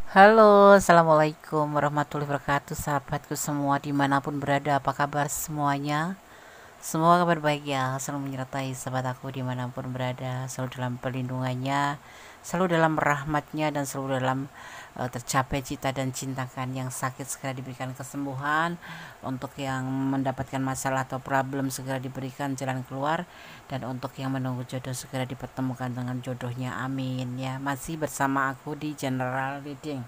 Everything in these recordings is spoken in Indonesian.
Halo, assalamualaikum warahmatullahi wabarakatuh, sahabatku semua dimanapun berada. Apa kabar semuanya? Semua kabar baik ya, selalu menyertai sahabat aku dimanapun berada, selalu dalam perlindungannya, selalu dalam rahmatnya, dan selalu dalam tercapai cita dan cintakan. Yang sakit segera diberikan kesembuhan, untuk yang mendapatkan masalah atau problem segera diberikan jalan keluar, dan untuk yang menunggu jodoh segera dipertemukan dengan jodohnya, amin ya. Masih bersama aku di General Reading.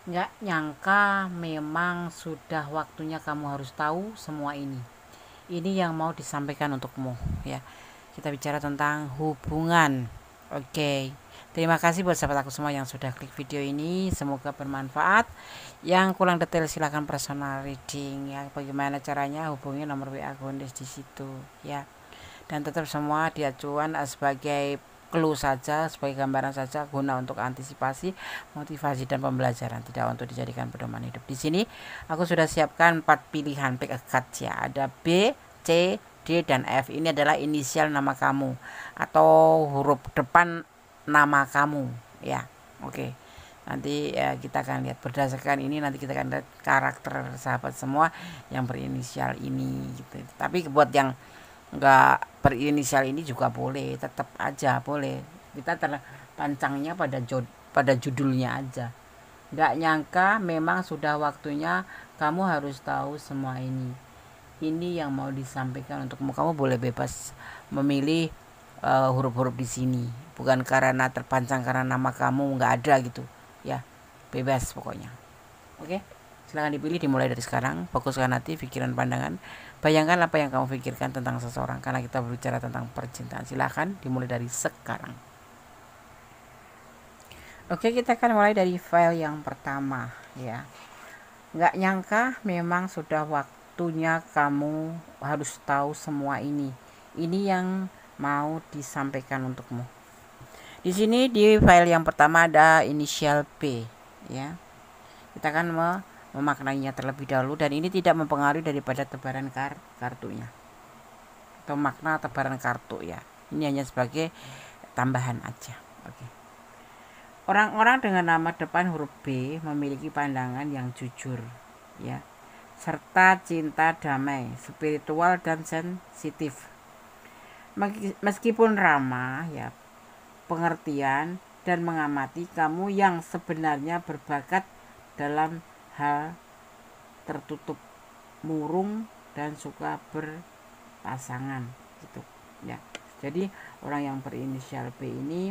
Nggak nyangka memang sudah waktunya kamu harus tahu semua ini. Ini yang mau disampaikan untukmu ya. Kita bicara tentang hubungan. Oke. Terima kasih buat sahabat aku semua yang sudah klik video ini. Semoga bermanfaat. Yang kurang detail silahkan personal reading ya. Bagaimana caranya, hubungi nomor WA Gondes di situ ya. Dan tetap semua diacuan sebagai clue saja, sebagai gambaran saja, guna untuk antisipasi, motivasi, dan pembelajaran, tidak untuk dijadikan pedoman hidup. Di sini aku sudah siapkan 4 pilihan pick a card ya. Ada B, C, D, dan F. Ini adalah inisial nama kamu atau huruf depan nama kamu ya. Oke. Nanti kita akan lihat berdasarkan ini, nanti kita akan lihat karakter sahabat semua yang berinisial ini gitu. Tapi buat yang nggak berinisial ini juga boleh, tetap aja boleh. Kita terpancangnya pada judulnya aja. Nggak nyangka memang sudah waktunya kamu harus tahu semua ini. Ini yang mau disampaikan untukmu. Kamu boleh bebas memilih huruf-huruf di sini. Bukan karena terpancang karena nama kamu nggak ada gitu. Ya, bebas pokoknya. Oke, silahkan dipilih, dimulai dari sekarang. Fokuskan hati, pikiran, pandangan. Bayangkan apa yang kamu pikirkan tentang seseorang, karena kita berbicara tentang percintaan. Silahkan dimulai dari sekarang. Oke, kita akan mulai dari file yang pertama ya. Nggak nyangka memang sudah waktunya kamu harus tahu semua ini. Ini yang mau disampaikan untukmu. Di sini di file yang pertama ada inisial P ya. Kita akan memaknainya terlebih dahulu, dan ini tidak mempengaruhi daripada tebaran kartunya atau makna tebaran kartu ya. Ini hanya sebagai tambahan aja. Oke. Orang-orang dengan nama depan huruf B memiliki pandangan yang jujur ya, serta cinta damai, spiritual, dan sensitif. Meskipun ramah ya, pengertian, dan mengamati, kamu yang sebenarnya berbakat dalam hal tertutup, murung, dan suka berpasangan gitu ya. Jadi orang yang berinisial B ini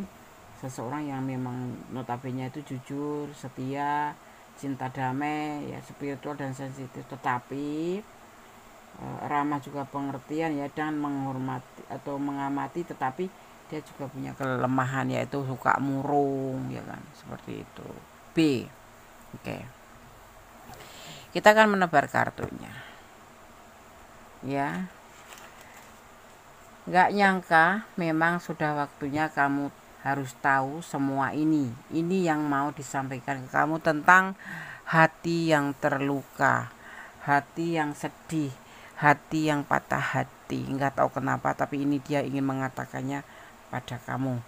seseorang yang memang notabene itu jujur, setia, cinta damai ya, spiritual dan sensitif, tetapi ramah juga pengertian ya, dan menghormati atau mengamati, tetapi dia juga punya kelemahan, yaitu suka murung ya kan, seperti itu. B. Oke. Kita akan menebar kartunya ya. Nggak nyangka memang sudah waktunya kamu harus tahu semua ini. Ini yang mau disampaikan ke kamu tentang hati yang terluka, hati yang sedih, hati yang patah hati. Nggak tahu kenapa, tapi ini dia ingin mengatakannya pada kamu.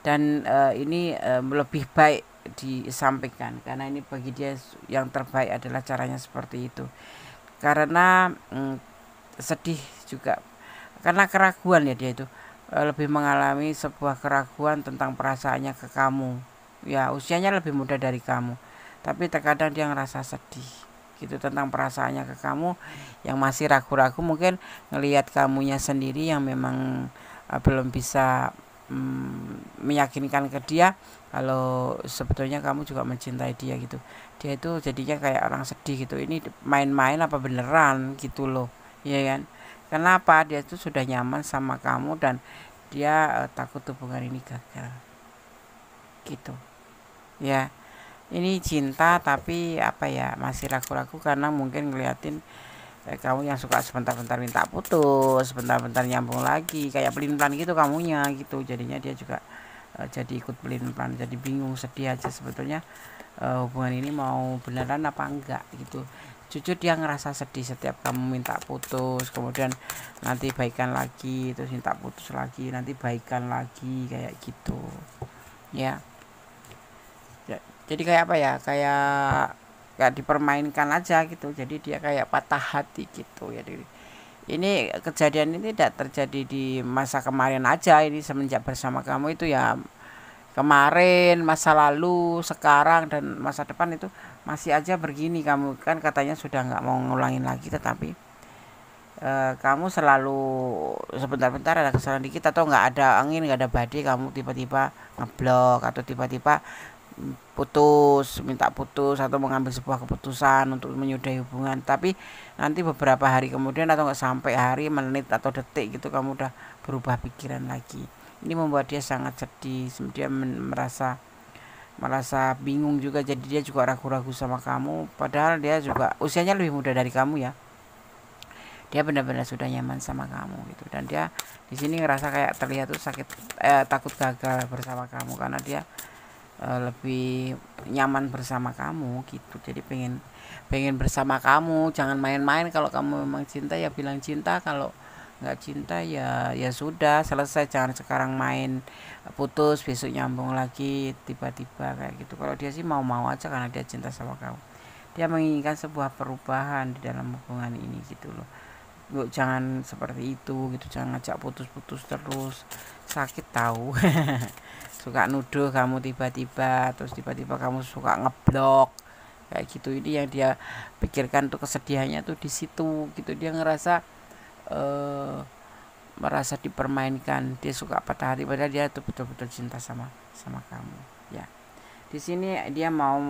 Dan ini lebih baik disampaikan, karena ini bagi dia yang terbaik adalah caranya seperti itu. Karena sedih juga, karena keraguan ya, dia itu lebih mengalami sebuah keraguan tentang perasaannya ke kamu ya. Usianya lebih muda dari kamu, tapi terkadang dia ngerasa sedih gitu tentang perasaannya ke kamu, yang masih ragu-ragu, mungkin ngelihat kamunya sendiri yang memang belum bisa meyakinkan ke dia kalau sebetulnya kamu juga mencintai dia gitu. Dia itu jadinya kayak orang sedih gitu, ini main-main apa beneran gitu loh ya kan. Kenapa? Dia itu sudah nyaman sama kamu, dan dia takut hubungan ini gagal gitu ya. Ini cinta tapi apa ya, masih ragu-ragu karena mungkin ngeliatin kamu yang suka sebentar-bentar minta putus, sebentar-bentar nyambung lagi, kayak pelin-pelan gitu kamunya gitu. Jadinya dia juga jadi ikut pelin-pelan, jadi bingung, sedih aja sebetulnya hubungan ini mau beneran apa enggak gitu. Jujur dia ngerasa sedih setiap kamu minta putus, kemudian nanti baikan lagi, terus minta putus lagi, nanti baikan lagi, kayak gitu ya. Jadi kayak apa ya, kayak dipermainkan aja gitu, jadi dia kayak patah hati gitu ya. Ini kejadian ini tidak terjadi di masa kemarin aja, ini semenjak bersama kamu itu ya, kemarin, masa lalu, sekarang, dan masa depan itu masih aja begini. Kamu kan katanya sudah nggak mau ngulangin lagi, tetapi kamu selalu sebentar-bentar ada kesalahan dikit, atau nggak ada angin, nggak ada badai, kamu tiba-tiba ngeblok, atau tiba-tiba putus, minta putus, atau mengambil sebuah keputusan untuk menyudahi hubungan. Tapi nanti beberapa hari kemudian, atau nggak sampai hari, menit, atau detik gitu, kamu udah berubah pikiran lagi. Ini membuat dia sangat sedih, dia merasa bingung juga, jadi dia juga ragu-ragu sama kamu, padahal dia juga usianya lebih muda dari kamu ya. Dia benar-benar sudah nyaman sama kamu gitu, dan dia di sini ngerasa kayak terlihat tuh sakit, takut gagal bersama kamu, karena dia lebih nyaman bersama kamu gitu. Jadi pengen pengen bersama kamu, jangan main-main. Kalau kamu memang cinta ya bilang cinta, kalau nggak cinta ya ya sudah, selesai. Jangan sekarang main putus besok nyambung lagi tiba-tiba kayak gitu. Kalau dia sih mau-mau aja karena dia cinta sama kamu, dia menginginkan sebuah perubahan di dalam hubungan ini gitu loh. Jangan seperti itu gitu, jangan ngajak putus-putus terus, sakit tahu. Suka nuduh kamu tiba-tiba, terus tiba-tiba kamu suka ngeblok kayak gitu. Ini yang dia pikirkan tuh, kesedihannya tuh di situ gitu. Dia ngerasa eh, merasa dipermainkan, dia suka patah hati, padahal dia tuh betul-betul cinta sama sama kamu ya. Di sini dia mau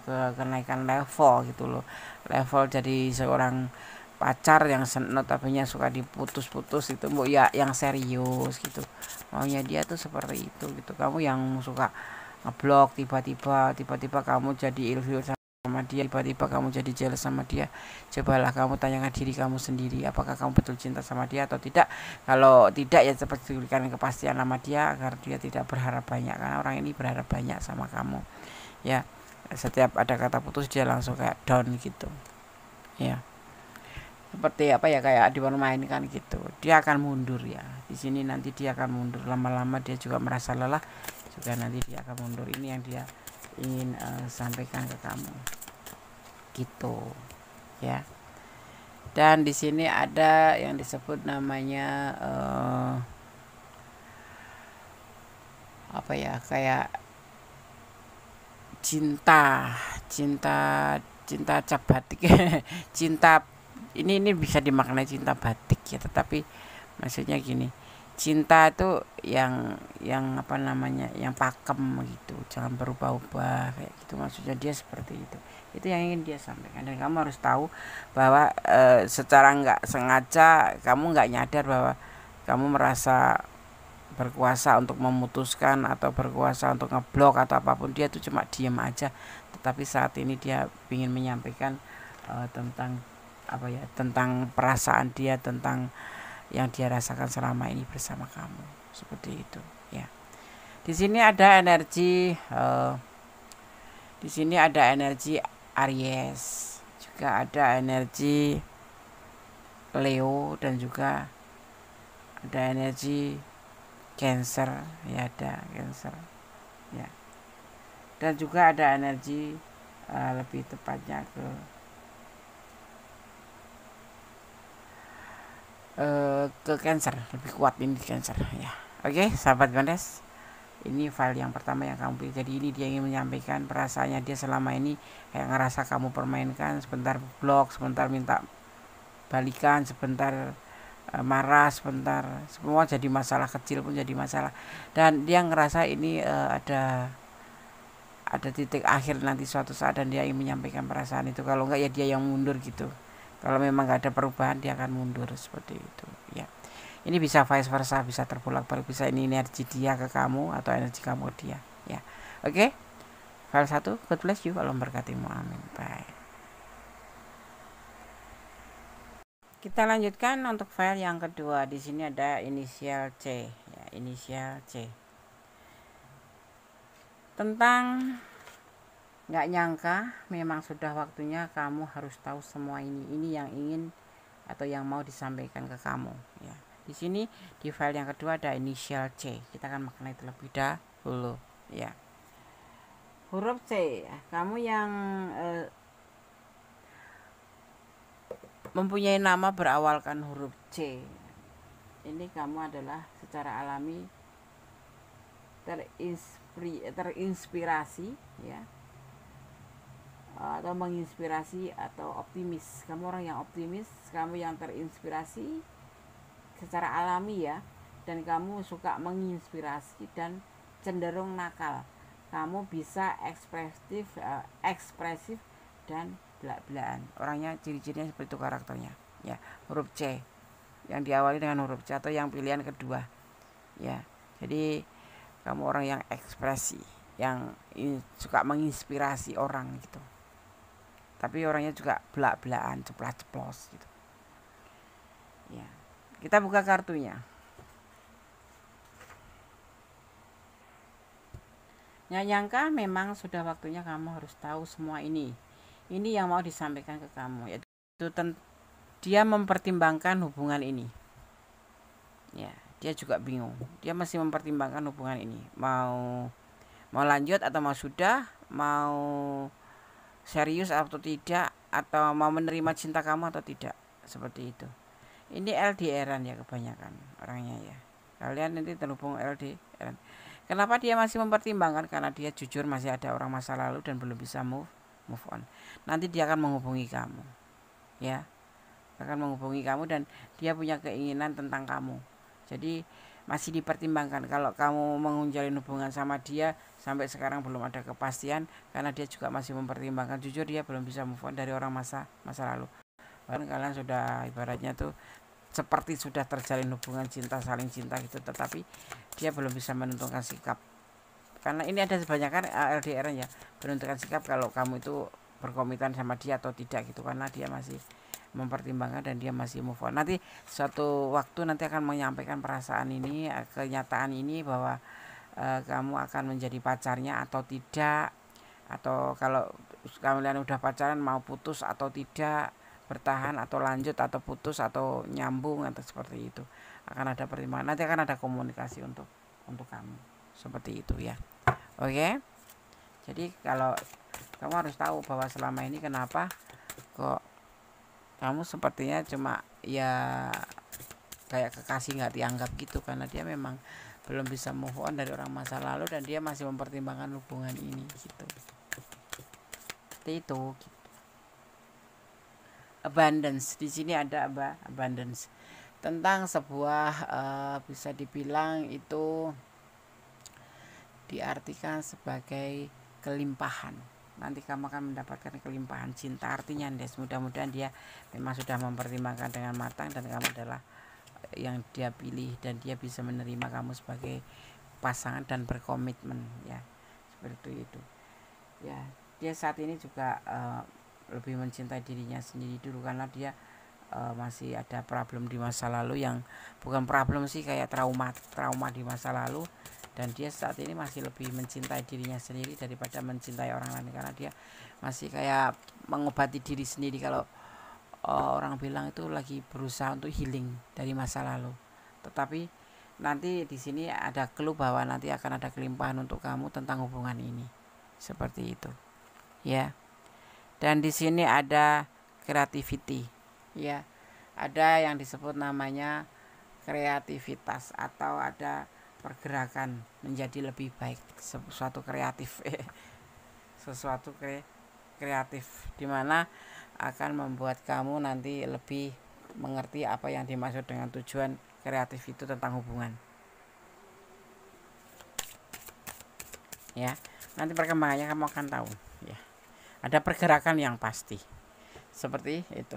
ke kenaikan level gitu loh, level jadi seorang pacar yang notabene suka diputus-putus itu, bu ya, yang serius gitu. Maunya dia tuh seperti itu gitu. Kamu yang suka ngeblok, tiba-tiba kamu jadi ilfil sama dia, tiba-tiba kamu jadi jealous sama dia. Cobalah kamu tanyakan diri kamu sendiri, apakah kamu betul cinta sama dia atau tidak. Kalau tidak ya cepat berikan kepastian sama dia agar dia tidak berharap banyak, karena orang ini berharap banyak sama kamu ya. Setiap ada kata putus dia langsung kayak down gitu ya, seperti apa ya, kayak dipermainkan gitu. Dia akan mundur ya di sini, nanti dia akan mundur lama-lama, dia juga merasa lelah juga, nanti dia akan mundur. Ini yang dia ingin sampaikan ke kamu gitu ya. Dan di sini ada yang disebut namanya apa ya, kayak cinta cinta cinta cap batik. Cinta ini bisa dimaknai cinta batik ya, tetapi maksudnya gini, cinta itu yang apa namanya, yang pakem gitu, jangan berubah-ubah kayak gitu, maksudnya dia seperti itu yang ingin dia sampaikan. Dan kamu harus tahu bahwa secara nggak sengaja kamu nggak nyadar bahwa kamu merasa berkuasa untuk memutuskan, atau berkuasa untuk ngeblok, atau apapun. Dia tuh cuma diem aja, tetapi saat ini dia ingin menyampaikan tentang apa ya, tentang perasaan dia, tentang yang dia rasakan selama ini bersama kamu, seperti itu ya. Di sini ada energi di sini ada energi Aries, juga ada energi Leo, dan juga ada energi Cancer ya, ada Cancer ya. Dan juga ada energi lebih tepatnya ke Cancer, lebih kuat ini Cancer ya. Oke, sahabat Gondes, ini file yang pertama yang kamu pilih. Jadi ini dia ingin menyampaikan perasaannya dia selama ini, kayak ngerasa kamu permainkan, sebentar blok, sebentar minta balikan, sebentar marah, sebentar semua jadi masalah, kecil pun jadi masalah. Dan dia ngerasa ini ada titik akhir nanti suatu saat, dan dia ingin menyampaikan perasaan itu. Kalau enggak ya dia yang mundur gitu. Kalau memang nggak ada perubahan, dia akan mundur seperti itu ya. Ini bisa vice versa, bisa terbolak-balik, bisa ini energi dia ke kamu atau energi kamu ke dia ya. Oke, file 1, God bless you, Allah memberkatimu, amin, bye. Kita lanjutkan untuk file yang kedua. Di sini ada inisial C ya, inisial C. Tentang nggak nyangka, memang sudah waktunya kamu harus tahu semua ini. Ini yang ingin atau yang mau disampaikan ke kamu ya. Di sini di file yang kedua ada inisial C. Kita akan maknai terlebih dahulu ya. Huruf C, kamu yang mempunyai nama berawalkan huruf C, ini kamu adalah secara alami terinspirasi ya, atau menginspirasi atau optimis. Kamu orang yang optimis, kamu yang terinspirasi secara alami ya, dan kamu suka menginspirasi dan cenderung nakal. Kamu bisa ekspresif dan belak-belakan. Orangnya ciri-cirinya seperti itu karakternya ya. Huruf C yang diawali dengan huruf C atau yang pilihan kedua ya. Jadi kamu orang yang ekspresi, yang suka menginspirasi orang gitu, tapi orangnya juga belak-belakan, ceplas-ceplos gitu ya. Kita buka kartunya. Nggak nyangka memang sudah waktunya kamu harus tahu semua ini. Ini yang mau disampaikan ke kamu, yaitu dia mempertimbangkan hubungan ini. Ya, dia juga bingung. Dia masih mempertimbangkan hubungan ini. Mau lanjut atau mau sudah, mau serius atau tidak, atau mau menerima cinta kamu atau tidak. Seperti itu. Ini LDR-an ya kebanyakan orangnya ya. Kalian nanti terhubung LDR. Kenapa dia masih mempertimbangkan? Karena dia jujur masih ada orang masa lalu dan belum bisa move on. Nanti dia akan menghubungi kamu. Ya. Akan menghubungi kamu dan dia punya keinginan tentang kamu. Jadi masih dipertimbangkan. Kalau kamu menjalin hubungan sama dia sampai sekarang belum ada kepastian, karena dia juga masih mempertimbangkan. Jujur dia belum bisa move on dari orang masa lalu. Bahkan kalian sudah ibaratnya tuh seperti sudah terjalin hubungan cinta, saling cinta gitu, tetapi dia belum bisa menentukan sikap. Karena ini ada sebanyak LDR ya, menentukan sikap kalau kamu itu berkomitmen sama dia atau tidak gitu, karena dia masih mempertimbangkan dan dia masih move on. Nanti suatu waktu nanti akan menyampaikan perasaan ini, kenyataan ini bahwa kamu akan menjadi pacarnya atau tidak, atau kalau kalian udah pacaran mau putus atau tidak, bertahan atau lanjut atau putus atau nyambung atau seperti itu. Akan ada pertimbangan. Nanti akan ada komunikasi untuk kamu. Seperti itu ya. Oke. Jadi kalau kamu harus tahu bahwa selama ini kenapa kok kamu sepertinya cuma ya kayak kekasih nggak dianggap gitu, karena dia memang belum bisa move on dari orang masa lalu dan dia masih mempertimbangkan hubungan ini gitu. Seperti itu. Abundance, di sini ada abundance tentang sebuah bisa dibilang itu diartikan sebagai kelimpahan. Nanti kamu akan mendapatkan kelimpahan cinta. Artinya mudah-mudahan dia memang sudah mempertimbangkan dengan matang dan kamu adalah yang dia pilih dan dia bisa menerima kamu sebagai pasangan dan berkomitmen ya, seperti itu ya. Dia saat ini juga lebih mencintai dirinya sendiri dulu, karena dia masih ada problem di masa lalu yang bukan problem sih, kayak trauma di masa lalu, dan dia saat ini masih lebih mencintai dirinya sendiri daripada mencintai orang lain, karena dia masih kayak mengobati diri sendiri. Kalau orang bilang itu lagi berusaha untuk healing dari masa lalu, tetapi nanti di sini ada clue bahwa nanti akan ada kelimpahan untuk kamu tentang hubungan ini, seperti itu ya. Dan di sini ada creativity ya, ada yang disebut namanya kreativitas atau ada pergerakan menjadi lebih baik, sesuatu kreatif sesuatu kreatif dimana akan membuat kamu nanti lebih mengerti apa yang dimaksud dengan tujuan kreatif itu tentang hubungan ya. Nanti perkembangannya kamu akan tahu ya. Ada pergerakan yang pasti seperti itu.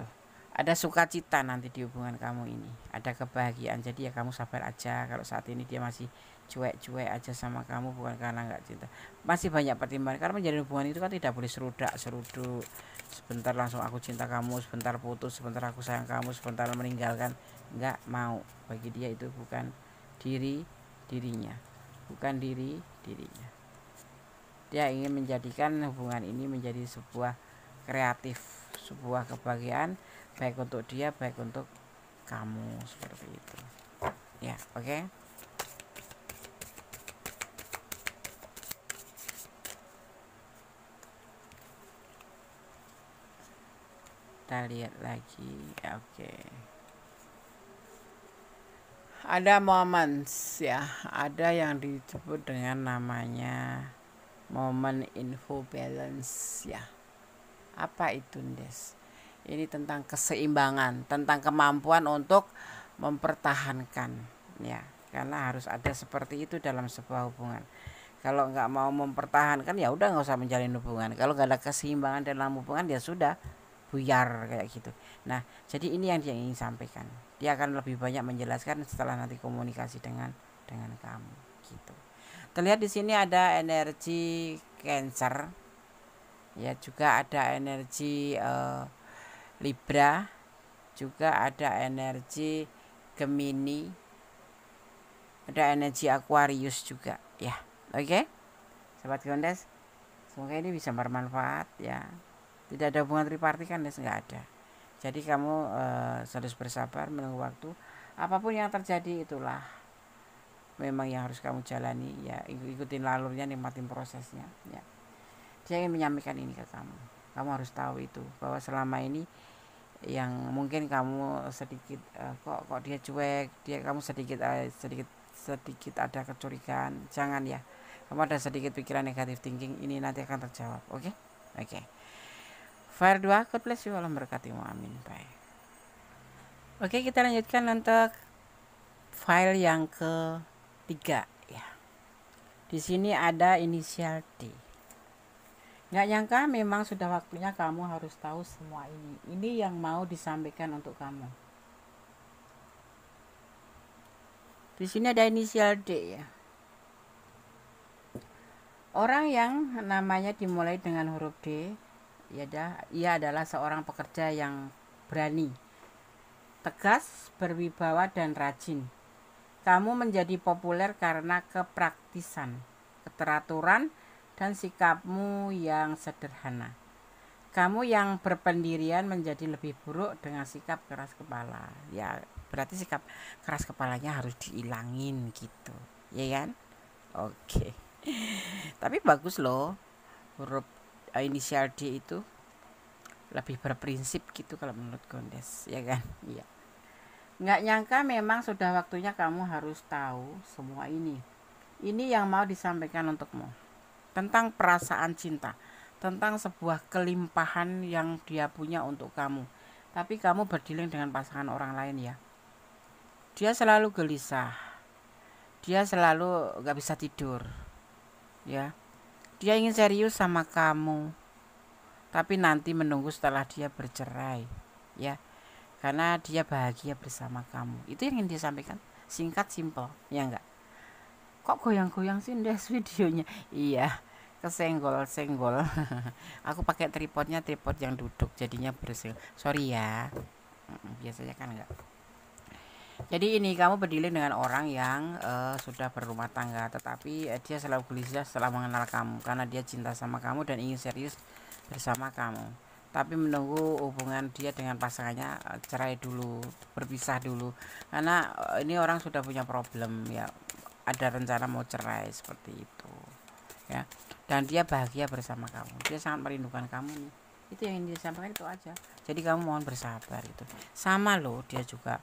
Ada sukacita nanti di hubungan kamu ini, ada kebahagiaan. Jadi ya kamu sabar aja. Kalau saat ini dia masih cuek-cuek aja sama kamu, bukan karena nggak cinta, masih banyak pertimbangan. Karena menjalin hubungan itu kan tidak boleh seruduk sebentar langsung aku cinta kamu, sebentar putus, sebentar aku sayang kamu, sebentar meninggalkan. Nggak mau. Bagi dia itu bukan dirinya, bukan dirinya. Dia ingin menjadikan hubungan ini menjadi sebuah kreatif, sebuah kebahagiaan, baik untuk dia, baik untuk kamu, seperti itu ya. Oke. Kita lihat lagi. Oke. Ada moments ya, ada yang disebut dengan namanya moment info balance ya. Apa itu, Des? Ini tentang keseimbangan, tentang kemampuan untuk mempertahankan ya. Karena harus ada seperti itu dalam sebuah hubungan. Kalau nggak mau mempertahankan ya udah nggak usah menjalin hubungan. Kalau nggak ada keseimbangan dalam hubungan ya sudah buyar kayak gitu. Nah, jadi ini yang dia ingin sampaikan. Dia akan lebih banyak menjelaskan setelah nanti komunikasi dengan kamu gitu. Terlihat di sini ada energi Cancer. Ya, juga ada energi Libra, juga ada energi Gemini, ada energi Aquarius juga ya. Oke. Sobat Gondes, semoga ini bisa bermanfaat ya. Tidak ada hubungan tripartit kan, Des, nggak ada. Jadi kamu harus bersabar menunggu waktu. Apapun yang terjadi itulah memang yang harus kamu jalani ya. Ikutin alurnya, nikmatin prosesnya ya. Dia ingin menyampaikan ini ke kamu. Kamu harus tahu itu bahwa selama ini yang mungkin kamu sedikit kok dia cuek, kamu sedikit ada kecurigaan. Jangan ya. Kamu ada sedikit pikiran negatif thinking, ini nanti akan terjawab. Oke? Oke. Fire 2, God bless you, Allah berkatimu, amin. Bye. Oke, kita lanjutkan untuk file yang ketiga ya. Di sini ada inisial D. Nggak nyangka memang sudah waktunya kamu harus tahu semua ini. Ini yang mau disampaikan untuk kamu. Di sini ada inisial D ya. Orang yang namanya dimulai dengan huruf D, ia adalah seorang pekerja yang berani, tegas, berwibawa, dan rajin. Kamu menjadi populer karena kepraktisan, keteraturan, dan sikapmu yang sederhana. Kamu yang berpendirian menjadi lebih buruk dengan sikap keras kepala. Ya, berarti sikap keras kepalanya harus dihilangin gitu, ya kan? Oke. Tapi bagus loh, huruf inisial D itu lebih berprinsip gitu kalau menurut Gondes, ya kan? Iya. Nggak nyangka memang sudah waktunya kamu harus tahu semua ini. Ini yang mau disampaikan untukmu. Tentang perasaan cinta, tentang sebuah kelimpahan yang dia punya untuk kamu. Tapi kamu berdiling dengan pasangan orang lain ya. Dia selalu gelisah. Dia selalu nggak bisa tidur. Ya, dia ingin serius sama kamu, tapi nanti menunggu setelah dia bercerai, ya, karena dia bahagia bersama kamu. Itu yang ingin disampaikan, singkat, simple, ya enggak? Kok goyang-goyang sih, Des, videonya? Iya, kesenggol. Aku pakai tripod yang duduk, jadinya bersih. Sorry ya, biasanya kan enggak. Jadi ini kamu berdiling dengan orang yang sudah berumah tangga, tetapi dia selalu gelisah setelah mengenal kamu karena dia cinta sama kamu dan ingin serius bersama kamu. Tapi menunggu hubungan dia dengan pasangannya cerai dulu, berpisah dulu, karena ini orang sudah punya problem ya, ada rencana mau cerai seperti itu, ya. Dan dia bahagia bersama kamu, dia sangat merindukan kamu nih. Itu yang ingin disampaikan itu aja. Jadi kamu mohon bersabar itu. Sama loh, dia juga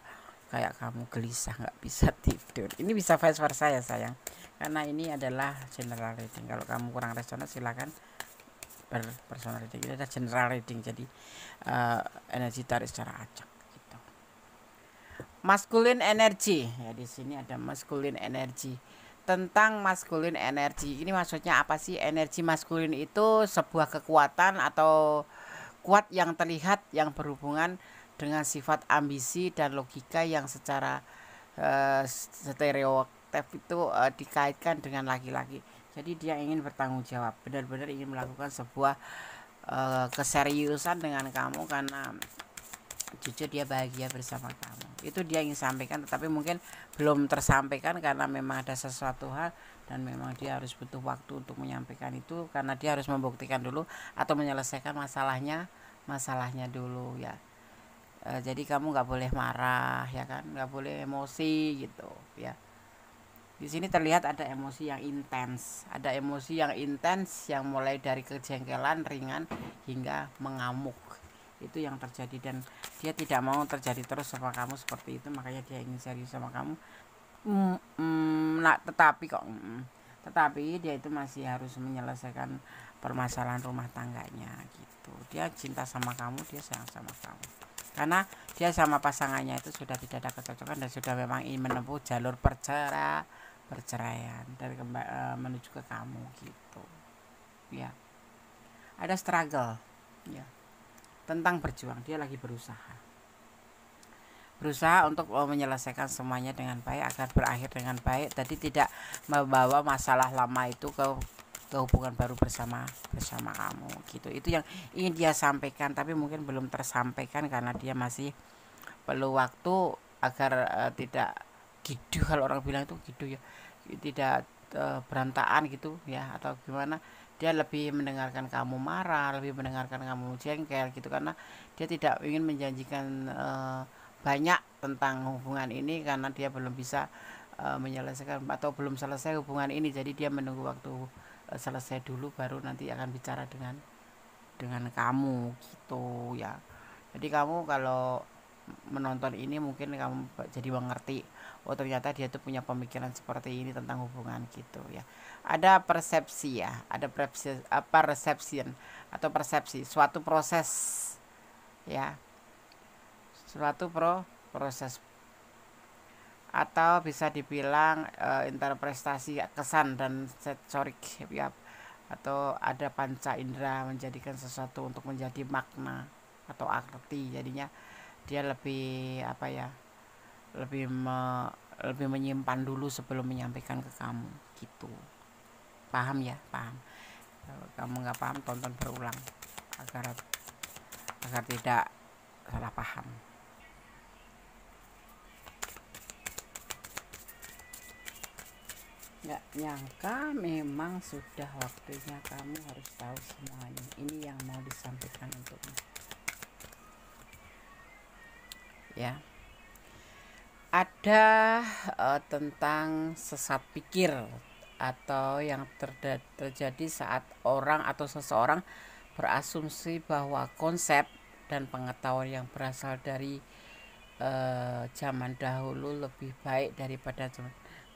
kayak kamu gelisah nggak bisa tidur. Ini bisa vice versa ya sayang, karena ini adalah general reading. Kalau kamu kurang resonans silakan personal reading. Ini adalah general reading, jadi energi tarik secara acak gitu. Masculine energy ya, di sini ada masculine energy. Tentang masculine energy ini maksudnya apa sih? Energi maskulin itu sebuah kekuatan atau kuat yang terlihat yang berhubungan dengan sifat ambisi dan logika yang secara stereotip itu dikaitkan dengan laki-laki. Jadi dia ingin bertanggung jawab, benar-benar ingin melakukan sebuah keseriusan dengan kamu karena jujur dia bahagia bersama kamu. Itu dia ingin sampaikan, tetapi mungkin belum tersampaikan karena memang ada sesuatu hal dan memang dia harus butuh waktu untuk menyampaikan itu, karena dia harus membuktikan dulu atau menyelesaikan masalahnya dulu ya. Jadi kamu nggak boleh marah ya kan, nggak boleh emosi gitu ya. Di sini terlihat ada emosi yang intens, yang mulai dari kejengkelan ringan hingga mengamuk. Itu yang terjadi, dan dia tidak mau terjadi terus sama kamu seperti itu, makanya dia ingin serius sama kamu. Nah, tetapi dia itu masih harus menyelesaikan permasalahan rumah tangganya gitu. Dia cinta sama kamu, dia sayang sama kamu, karena dia sama pasangannya itu sudah tidak ada kecocokan dan sudah memang ingin menempuh jalur perceraian dari menuju ke kamu gitu ya. Ada struggle ya, tentang berjuang. Dia lagi berusaha untuk menyelesaikan semuanya dengan baik agar berakhir dengan baik, jadi tidak membawa masalah lama itu ke hubungan baru bersama kamu gitu. Itu yang ingin dia sampaikan, tapi mungkin belum tersampaikan karena dia masih perlu waktu agar tidak gitu, kalau orang bilang itu gitu ya, tidak berantakan gitu ya, atau gimana. Dia lebih mendengarkan kamu marah, lebih mendengarkan kamu jengkel gitu, karena dia tidak ingin menjanjikan banyak tentang hubungan ini karena dia belum bisa menyelesaikan atau belum selesai hubungan ini. Jadi dia menunggu waktu selesai dulu baru nanti akan bicara dengan kamu gitu ya. Jadi kamu kalau menonton ini mungkin kamu jadi mengerti, oh ternyata dia tuh punya pemikiran seperti ini tentang hubungan gitu ya. Ada persepsi ya, ada persepsi suatu proses ya, suatu proses, atau bisa dibilang interpretasi kesan dan sensorik ya, atau ada panca indera menjadikan sesuatu untuk menjadi makna atau arti. Jadinya dia lebih lebih menyimpan dulu sebelum menyampaikan ke kamu gitu. Paham ya? Paham. Kalau kamu nggak paham, tonton berulang agar tidak salah paham. Nggak nyangka memang sudah waktunya kamu harus tahu semuanya. Ini yang mau disampaikan untukmu ya. Ada tentang sesat pikir atau yang terjadi saat orang atau seseorang berasumsi bahwa konsep dan pengetahuan yang berasal dari zaman dahulu lebih baik daripada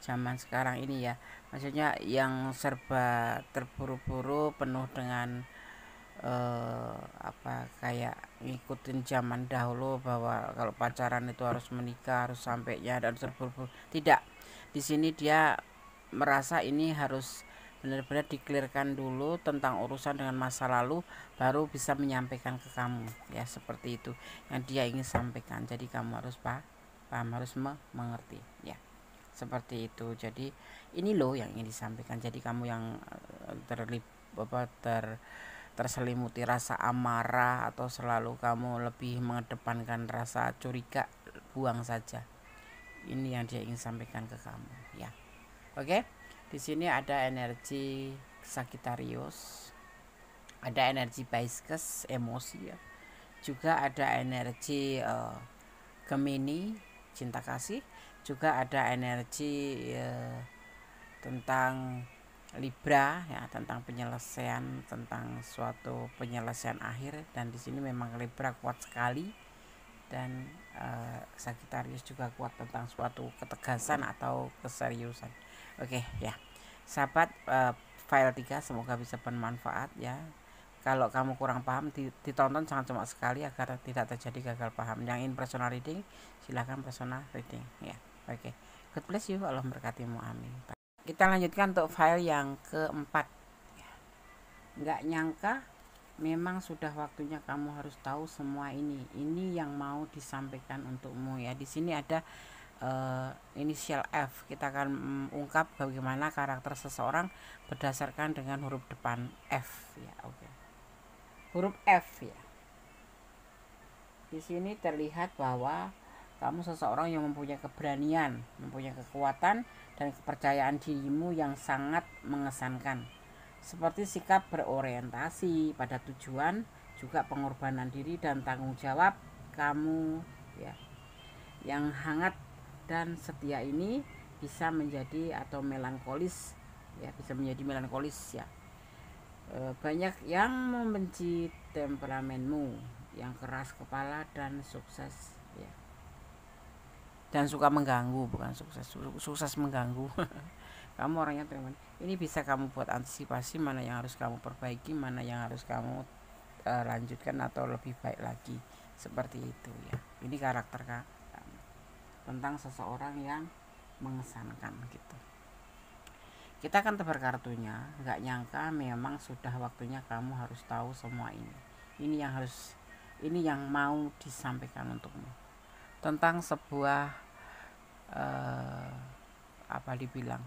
zaman sekarang ini ya. Maksudnya yang serba terburu-buru, penuh dengan kayak ngikutin zaman dahulu bahwa kalau pacaran itu harus menikah, harus sampainya dan terburu-buru. Tidak. Di sini dia merasa ini harus benar-benar dikelirkan dulu tentang urusan dengan masa lalu, baru bisa menyampaikan ke kamu ya. Seperti itu yang dia ingin sampaikan. Jadi kamu harus paham, harus mengerti ya, seperti itu. Jadi ini loh yang ingin disampaikan. Jadi kamu yang terselimuti rasa amarah atau selalu kamu lebih mengedepankan rasa curiga, buang saja. Ini yang dia ingin sampaikan ke kamu ya. Oke. Di sini ada energi Sagittarius, ada energi Pisces, emosi ya. Juga ada energi Gemini, cinta kasih. Juga ada energi tentang Libra ya, tentang penyelesaian, tentang suatu penyelesaian akhir. Dan di sini memang Libra kuat sekali, dan Sagittarius juga kuat tentang suatu ketegasan atau keseriusan. Oke ya sahabat, file 3 semoga bisa bermanfaat ya. Kalau kamu kurang paham, ditonton sangat cuma sekali agar tidak terjadi gagal paham. Yang ingin personal reading silahkan personal reading ya. Oke, God bless you, Allah memberkatimu, amin. Kita lanjutkan untuk file yang keempat. Nggak nyangka memang sudah waktunya kamu harus tahu semua ini. Ini yang mau disampaikan untukmu ya. Di sini ada inisial F. Kita akan ungkap bagaimana karakter seseorang berdasarkan dengan huruf depan F ya. Oke. Huruf F ya. Di sini terlihat bahwa kamu seseorang yang mempunyai keberanian, mempunyai kekuatan dan kepercayaan dirimu yang sangat mengesankan. Seperti sikap berorientasi pada tujuan, juga pengorbanan diri dan tanggung jawab kamu ya. Yang hangat dan setia ini bisa menjadi atau melankolis ya, bisa menjadi melankolis ya. Banyak yang membenci temperamenmu yang keras kepala dan sukses ya, dan suka mengganggu, bukan sukses mengganggu. Kamu orangnya teman, ini bisa kamu buat antisipasi mana yang harus kamu perbaiki, mana yang harus kamu lanjutkan atau lebih baik lagi, seperti itu ya. Ini karakter kamu tentang seseorang yang mengesankan gitu. Kita akan tebar kartunya, nggak nyangka memang sudah waktunya kamu harus tahu semua ini. Ini yang mau disampaikan untukmu tentang sebuah apa dibilang,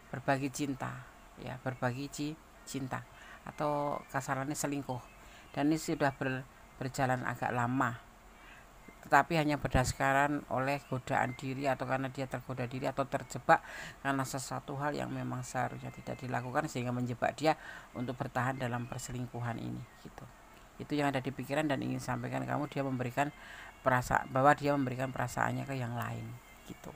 berbagi cinta ya, berbagi cinta atau kasarannya selingkuh. Dan ini sudah berjalan agak lama, tetapi hanya berdasarkan oleh godaan diri atau karena dia tergoda diri atau terjebak karena sesuatu hal yang memang seharusnya tidak dilakukan sehingga menjebak dia untuk bertahan dalam perselingkuhan ini gitu. Itu yang ada di pikiran dan ingin sampaikan kamu, dia memberikan bahwa dia memberikan perasaannya ke yang lain gitu.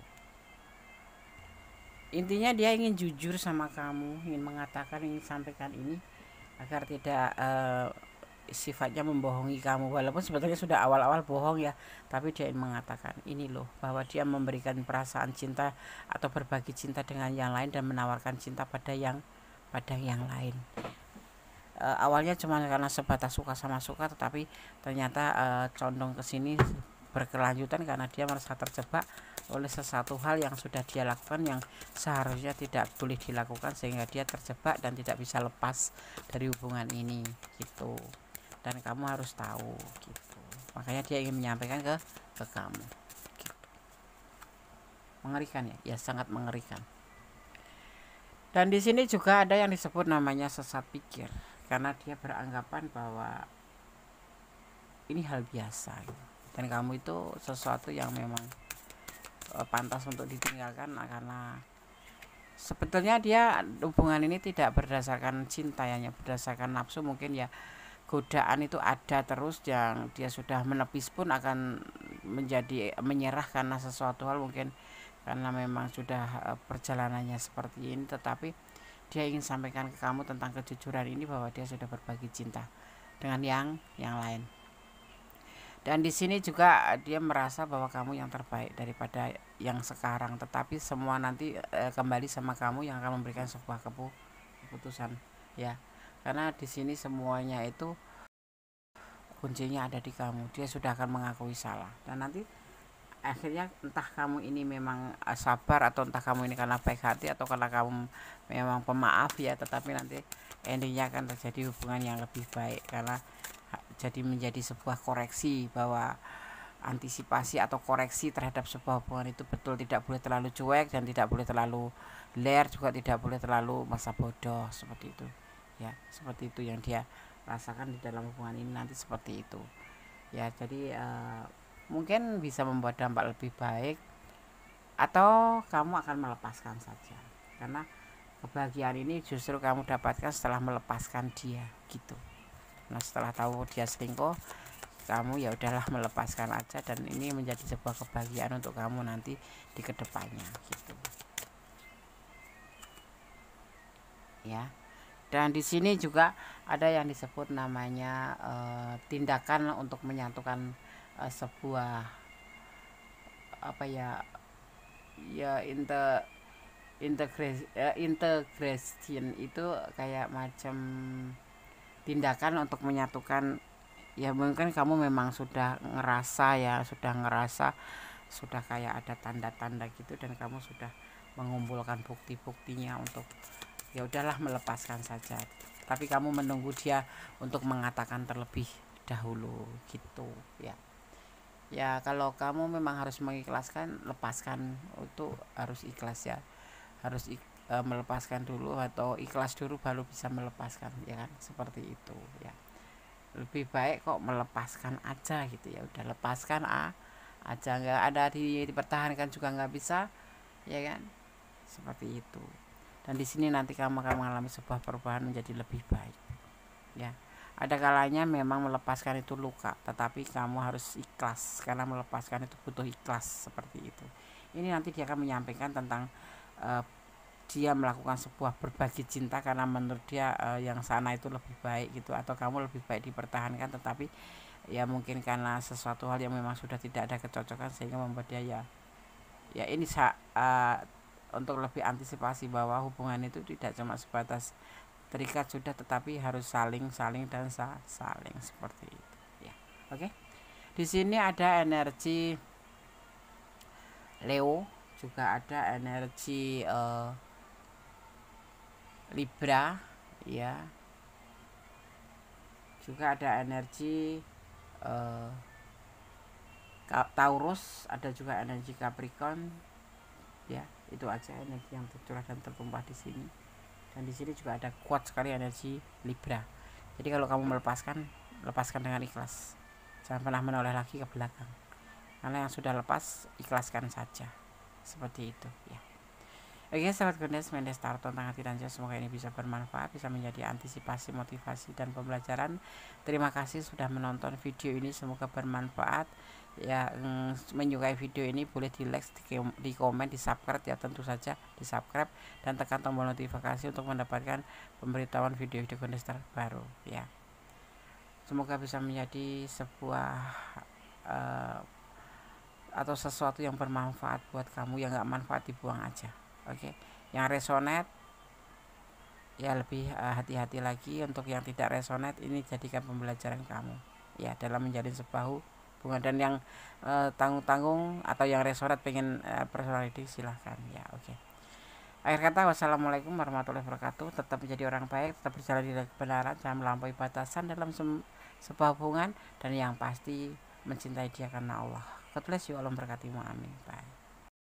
Intinya dia ingin jujur sama kamu, ingin mengatakan, ingin sampaikan ini agar tidak sifatnya membohongi kamu, walaupun sebetulnya sudah awal-awal bohong ya, tapi dia ingin mengatakan ini loh, bahwa dia memberikan perasaan cinta atau berbagi cinta dengan yang lain dan menawarkan cinta pada yang lain. Awalnya cuma karena sebatas suka sama suka, tetapi ternyata condong ke sini berkelanjutan karena dia merasa terjebak oleh sesuatu hal yang sudah dia lakukan yang seharusnya tidak boleh dilakukan, sehingga dia terjebak dan tidak bisa lepas dari hubungan ini gitu. Dan kamu harus tahu gitu, makanya dia ingin menyampaikan ke kamu gitu. Mengerikan ya, sangat mengerikan. Dan di sini juga ada yang disebut namanya sesat pikir, karena dia beranggapan bahwa ini hal biasa gitu. Dan kamu itu sesuatu yang memang pantas untuk ditinggalkan, karena sebetulnya dia hubungan ini tidak berdasarkan cinta, hanya berdasarkan nafsu. Mungkin ya godaan itu ada terus, yang dia sudah menepis pun akan menjadi menyerah karena sesuatu hal, mungkin karena memang sudah perjalanannya seperti ini. Tetapi dia ingin sampaikan ke kamu tentang kejujuran ini, bahwa dia sudah berbagi cinta dengan yang lain. Dan di sini juga dia merasa bahwa kamu yang terbaik daripada yang sekarang, tetapi semua nanti kembali sama kamu yang akan memberikan sebuah keputusan ya. Karena di sini semuanya itu kuncinya ada di kamu. Dia sudah akan mengakui salah, dan nanti akhirnya entah kamu ini memang sabar, atau entah kamu ini karena baik hati, atau karena kamu memang pemaaf ya, tetapi nanti endingnya akan terjadi hubungan yang lebih baik, karena jadi menjadi sebuah koreksi, bahwa antisipasi atau koreksi terhadap sebuah hubungan itu betul tidak boleh terlalu cuek, dan tidak boleh terlalu ler, juga tidak boleh terlalu masa bodoh, seperti itu ya. Seperti itu yang dia rasakan di dalam hubungan ini nanti, seperti itu ya. Jadi mungkin bisa membuat dampak lebih baik, atau kamu akan melepaskan saja, karena kebahagiaan ini justru kamu dapatkan setelah melepaskan dia gitu. Nah, setelah tahu dia selingkuh, kamu ya udahlah melepaskan aja, dan ini menjadi sebuah kebahagiaan untuk kamu nanti di kedepannya gitu ya. Dan di sini juga ada yang disebut namanya tindakan untuk menyatukan sebuah apa ya, integration itu kayak macam tindakan untuk menyatukan ya. Mungkin kamu memang sudah ngerasa sudah kayak ada tanda-tanda gitu, dan kamu sudah mengumpulkan bukti-buktinya untuk ya udahlah melepaskan saja, tapi kamu menunggu dia untuk mengatakan terlebih dahulu gitu ya. Ya kalau kamu memang harus mengikhlaskan, lepaskan, itu harus ikhlas ya, harus melepaskan dulu, atau ikhlas dulu baru bisa melepaskan ya kan, seperti itu ya. Lebih baik kok melepaskan aja gitu ya, udah lepaskan aja, nggak ada dipertahankan juga nggak bisa ya kan, seperti itu. Dan di sini nanti kamu akan mengalami sebuah perubahan menjadi lebih baik ya. Ada kalanya memang melepaskan itu luka, tetapi kamu harus ikhlas, karena melepaskan itu butuh ikhlas, seperti itu. Ini nanti dia akan menyampaikan tentang dia melakukan sebuah berbagi cinta karena menurut dia yang sana itu lebih baik gitu, atau kamu lebih baik dipertahankan, tetapi ya mungkin karena sesuatu hal yang memang sudah tidak ada kecocokan sehingga membuat dia ya ini untuk lebih antisipasi bahwa hubungan itu tidak cuma sebatas terikat sudah, tetapi harus saling dan saling seperti itu ya. Oke. Di sini ada energi Leo, juga ada energi Libra ya, juga ada energi Taurus, ada juga energi Capricorn ya. Itu aja energi yang tercurah dan tertumpah di sini. Dan di sini juga ada kuat sekali energi Libra. Jadi kalau kamu lepaskan dengan ikhlas, jangan pernah menoleh lagi ke belakang, karena yang sudah lepas ikhlaskan saja, seperti itu ya. Oke sahabat Gondes, Mendes Tarot tentang hati dan jiwa, semoga ini bisa bermanfaat, bisa menjadi antisipasi, motivasi, dan pembelajaran. Terima kasih sudah menonton video ini, semoga bermanfaat ya. Menyukai video ini boleh di like, di komen, di subscribe ya, tentu saja di subscribe dan tekan tombol notifikasi untuk mendapatkan pemberitahuan video-video Gondes terbaru ya. Semoga bisa menjadi sebuah atau sesuatu yang bermanfaat buat kamu. Yang gak manfaat dibuang aja. Oke, yang resonate ya lebih hati-hati lagi. Untuk yang tidak resonate, ini jadikan pembelajaran kamu ya dalam menjalin sebuah hubungan. Dan yang tanggung-tanggung atau yang resonate pengen personal reading, silahkan ya. Oke. Akhir kata, wassalamualaikum warahmatullahi wabarakatuh. Tetap menjadi orang baik, tetap berjalan di kebenaran, jangan melampaui batasan dalam sebuah hubungan, dan yang pasti mencintai dia karena Allah. God bless you, Allah memberkatimu, amin. Bye.